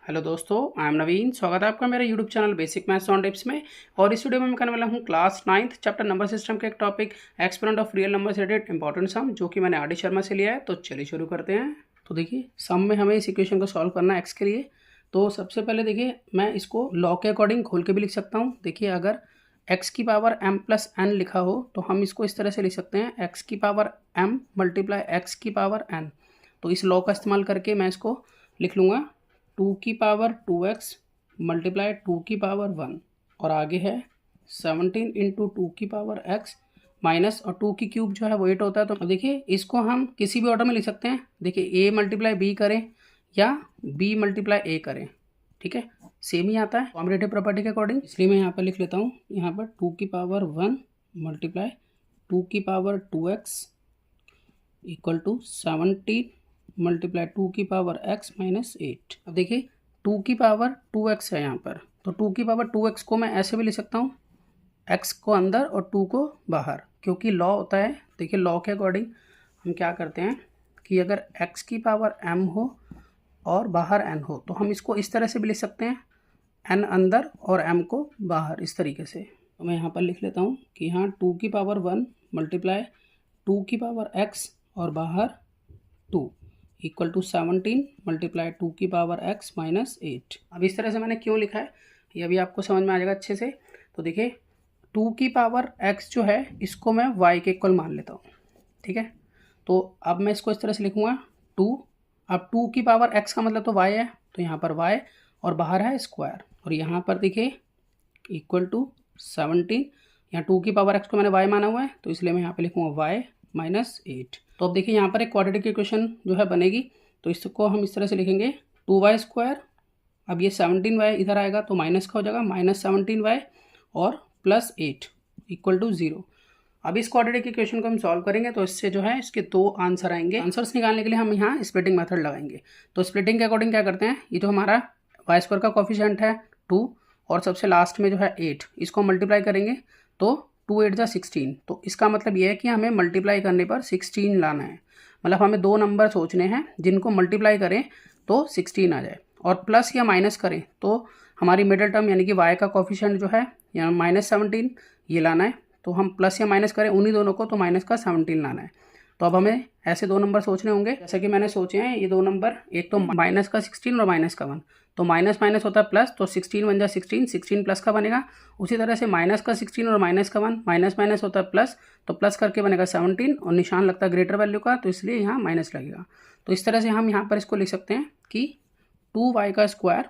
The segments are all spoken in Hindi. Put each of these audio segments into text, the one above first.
हेलो दोस्तों, आई एम नवीन। स्वागत है आपका मेरे YouTube channel basic maths on tips में। और इस वीडियो में मैं करने वाला हूँ class 9th chapter number system के एक topic experiment of real number से रिलेटेड इंपॉर्टेंट सम, जो कि मैंने आर डी शर्मा से लिया है। तो चलिए शुरू करते हैं। तो देखिए, सम में हमें इस इक्वेशन को सॉल्व करना है एक्स के लिए। तो सबसे पहले देखिए, मैं इसको लॉ के अकॉर्डिंग खोल के भी लिख सकता हूँ। देखिए, अगर एक्स की पावर m प्लस n लिखा हो तो हम इसको इस तरह से लिख सकते हैं, एक्स की पावर m मल्टीप्लाई एक्स की पावर n। तो इस लॉ का इस्तेमाल करके मैं इसको लिख लूँगा 2 की पावर 2x मल्टीप्लाई 2 की पावर 1, और आगे है 17 इंटू 2 की पावर x माइनस, और 2 की क्यूब जो है वो 8 होता है। तो अब देखिए, इसको हम किसी भी ऑर्डर में लिख सकते हैं। देखिए, a मल्टीप्लाई b करें या b मल्टीप्लाई a करें, ठीक है, सेम ही आता है कॉम्बिनेटिव प्रॉपर्टी के अकॉर्डिंग। इसलिए मैं यहाँ पर लिख लेता हूँ, यहाँ पर 2 की पावर 1 मल्टीप्लाई 2 की power 2x equal to 17 multiply 2 की पावर x माइनस 8। अब देखिए, 2 की पावर 2x है यहाँ पर, तो 2 की पावर 2x को मैं ऐसे भी लिख सकता हूँ, x को अंदर और 2 को बाहर, क्योंकि लॉ होता है। देखिए, लॉ के अकॉर्डिंग हम क्या करते हैं कि अगर x की पावर m हो और बाहर n हो तो हम इसको इस तरह से भी लिख सकते हैं, n अंदर और m को बाहर, इस तरीके से। तो मैं यहाँ पर लिख लेता हूँ कि यहाँ 2 की पावर 1 मल्टीप्लाई 2 की पावर x और बाहर 2 इक्वल टू 17 मल्टीप्लाई 2 की पावर x माइनस 8। अब इस तरह से मैंने क्यों लिखा है ये अभी आपको समझ में आ जाएगा अच्छे से। तो देखिए, 2 की पावर x जो है इसको मैं y के इक्वल मान लेता हूँ, ठीक है। तो अब मैं इसको इस तरह से लिखूँगा 2। अब 2 की पावर x का मतलब तो y है, तो यहाँ पर y और बाहर है स्क्वायर, और यहाँ पर देखिए इक्वल टू 17। यहाँ 2 की पावर x को मैंने y माना हुआ है, तो इसलिए मैं यहाँ पे लिखूँगा y माइनस 8। तो अब देखिए, यहाँ पर एक क्वाड्रेटिक इक्वेशन जो है बनेगी, तो इसको हम इस तरह से लिखेंगे 2y स्क्वायर। अब ये 17y इधर आएगा तो माइनस का हो जाएगा, माइनस 17y और प्लस 8 इक्वल टू 0। अब इस क्वाड्रेटिक इक्वेशन को हम सॉल्व करेंगे तो इससे जो है इसके दो आंसर आएंगे। आंसर्स निकालने के लिए हम यहाँ स्प्लिटिंग मेथड लगाएंगे। तो स्प्लिटिंग के अकॉर्डिंग क्या करते हैं, ये जो हमारा y स्क्वायर का कोफिशिएंट है 2 और सबसे लास्ट में जो है 8, इसको मल्टीप्लाई करेंगे तो 2 8 जा 16। तो इसका मतलब ये है कि हमें मल्टीप्लाई करने पर 16 लाना है। मतलब हमें दो नंबर सोचने हैं जिनको मल्टीप्लाई करें तो 16 आ जाए, और प्लस या माइनस करें तो हमारी मिडिल टर्म यानी कि y का कोफिशिएंट जो है यहाँ माइनस 17 ये लाना है। तो हम प्लस या माइनस करें उन्हीं दोनों को तो माइनस का 17 लाना है। तो अब हमें ऐसे दो नंबर सोचने होंगे, जैसे कि मैंने सोचे हैं ये दो नंबर, एक तो माइनस का 16 और माइनस का 1। तो माइनस माइनस होता है प्लस, तो 16 1 जा 16, 16 प्लस का बनेगा। उसी तरह से माइनस का 16 और माइनस का 1, माइनस माइनस होता है प्लस, तो प्लस करके बनेगा 17 और निशान लगता है ग्रेटर वैल्यू का, तो इसलिए यहाँ माइनस लगेगा। तो इस तरह से हम यहाँ पर इसको लिख सकते हैं कि 2y का स्क्वायर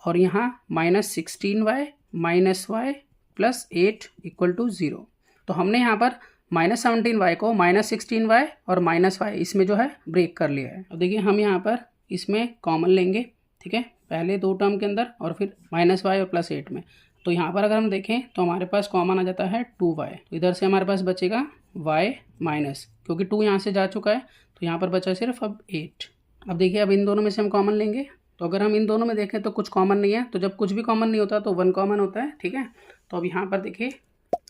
और यहाँ minus 16y minus y plus 8 equal to 0। तो हमने यहाँ पर माइनस 17y को माइनस 16y और माइनस y इसमें जो है ब्रेक कर लिया है। अब देखिए, हम यहाँ पर इसमें कॉमन लेंगे, ठीक है, पहले दो टर्म के अंदर और फिर माइनस y और प्लस 8 में। तो यहाँ पर अगर हम देखें तो हमारे पास कॉमन आ जाता है 2y, तो इधर से हमारे पास बचेगा y माइनस, क्योंकि 2 यहाँ से जा चुका है तो यहाँ पर बचा सिर्फ अब 8। अब देखिए, अब इन दोनों में से हम कॉमन लेंगे, तो अगर हम इन दोनों में देखें तो कुछ कॉमन नहीं है, तो जब कुछ भी कॉमन नहीं होता तो 1 कॉमन होता है, ठीक है। तो अब यहाँ पर देखिए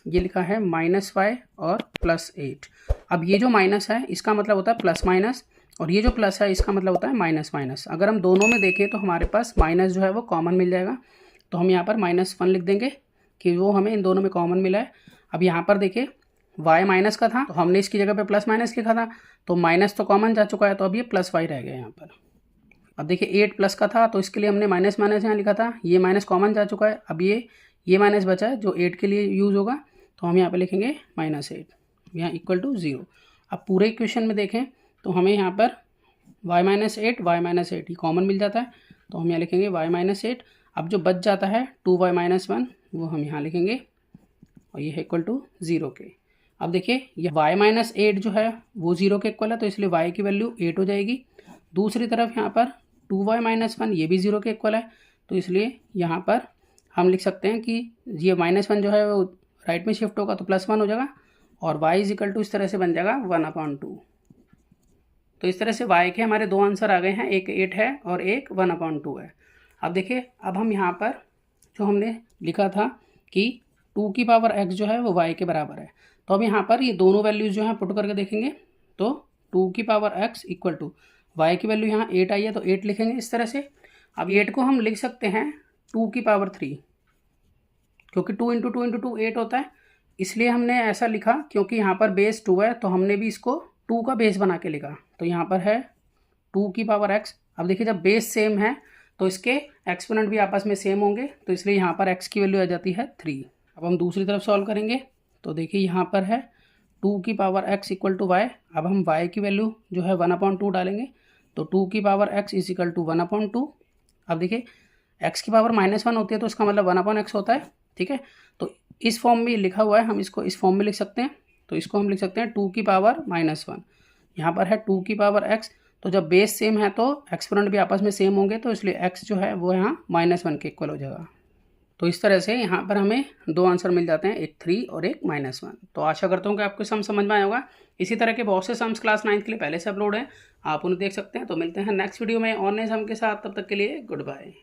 ये लिखा है माइनस y और प्लस 8। अब ये जो माइनस है इसका मतलब होता है प्लस माइनस, और ये जो प्लस है इसका मतलब होता है माइनस माइनस। अगर हम दोनों में देखें तो हमारे पास माइनस जो है वो कॉमन मिल जाएगा, तो हम यहाँ पर -1 लिख देंगे कि वो हमें इन दोनों में कॉमन मिला है। अब यहाँ पर देखिए y माइनस का था तो हमने इसकी जगह पे प्लस माइनस लिखा था, तो माइनस तो कॉमन जा चुका है, तो अब ये प्लस y रह गया यहाँ पर। अब देखिए 8 प्लस का था तो इसके लिए हमने माइनस माइनस यहाँ लिखा था, ये माइनस कॉमन जा चुका है, अब ये माइनस बचा है जो 8 के लिए यूज़ होगा, तो हम यहाँ पे लिखेंगे -8 यहाँ इक्वल टू 0। अब पूरे इक्वेशन में देखें तो हमें यहाँ पर y माइनस 8 ये कॉमन मिल जाता है, तो हम यहाँ लिखेंगे y माइनस 8। अब जो बच जाता है 2y माइनस 1 वो हम यहाँ लिखेंगे, और ये है इक्वल टू 0 के। अब देखिए, ये y माइनस 8 जो है वो 0 के इक्वल है, तो इसलिए y की वैल्यू 8 हो जाएगी। दूसरी तरफ यहाँ पर 2y माइनस 1 ये भी 0 के इक्वल है, तो इसलिए यहाँ पर हम लिख सकते हैं कि ये -1 जो है वो राइट में शिफ्ट होगा तो +1 हो जाएगा, और y इज इक्वल टू इस तरह से बन जाएगा 1/2। तो इस तरह से y के हमारे दो आंसर आ गए हैं, एक 8 है और एक 1/2 है। अब देखिए, अब हम यहाँ पर जो हमने लिखा था कि 2 की पावर x जो है वो y के बराबर है, तो अब यहाँ पर ये दोनों वैल्यूज़ जो हैं पुट करके देखेंगे, तो 2 की power x equal to y की वैल्यू यहाँ 8 आई है तो 8 लिखेंगे इस तरह से। अब 8 को हम लिख सकते हैं 2 की पावर 3, क्योंकि 2 इंटू 2 इंटू 2 8 होता है, इसलिए हमने ऐसा लिखा। क्योंकि यहाँ पर बेस 2 है तो हमने भी इसको 2 का बेस बना के लिखा। तो यहाँ पर है 2 की पावर x। अब देखिए जब बेस सेम है तो इसके एक्सपोनेंट भी आपस में सेम होंगे, तो इसलिए यहाँ पर x की वैल्यू आ जाती है 3। अब हम दूसरी तरफ सॉल्व करेंगे तो देखिए यहाँ पर है 2 की power x equal to y. अब हम y की वैल्यू जो है 1/2 डालेंगे, तो 2 की power x is equal to 1/2। अब देखिए x की पावर -1 होती है तो इसका मतलब 1/x होता है, ठीक है। तो इस फॉर्म में लिखा हुआ है, हम इसको इस फॉर्म में लिख सकते हैं। तो इसको हम लिख सकते हैं 2 की पावर -1। यहाँ पर है 2 की पावर x, तो जब बेस सेम है तो एक्सपोनेंट भी आपस में सेम होंगे, तो इसलिए x जो है वो यहाँ -1 के इक्वल हो जाएगा। तो इस तरह से यहाँ पर हमें 2 आंसर मिल जाते हैं, एक 3 और एक -1। तो आशा करता हूँ कि आपको सम समझ में आया होगा। इसी तरह के बहुत से सम्स क्लास 9th के लिए पहले से अपलोड हैं, आप उन्हें देख सकते हैं। तो मिलते हैं नेक्स्ट वीडियो में और नए सम के साथ, तब तक के लिए गुड बाय।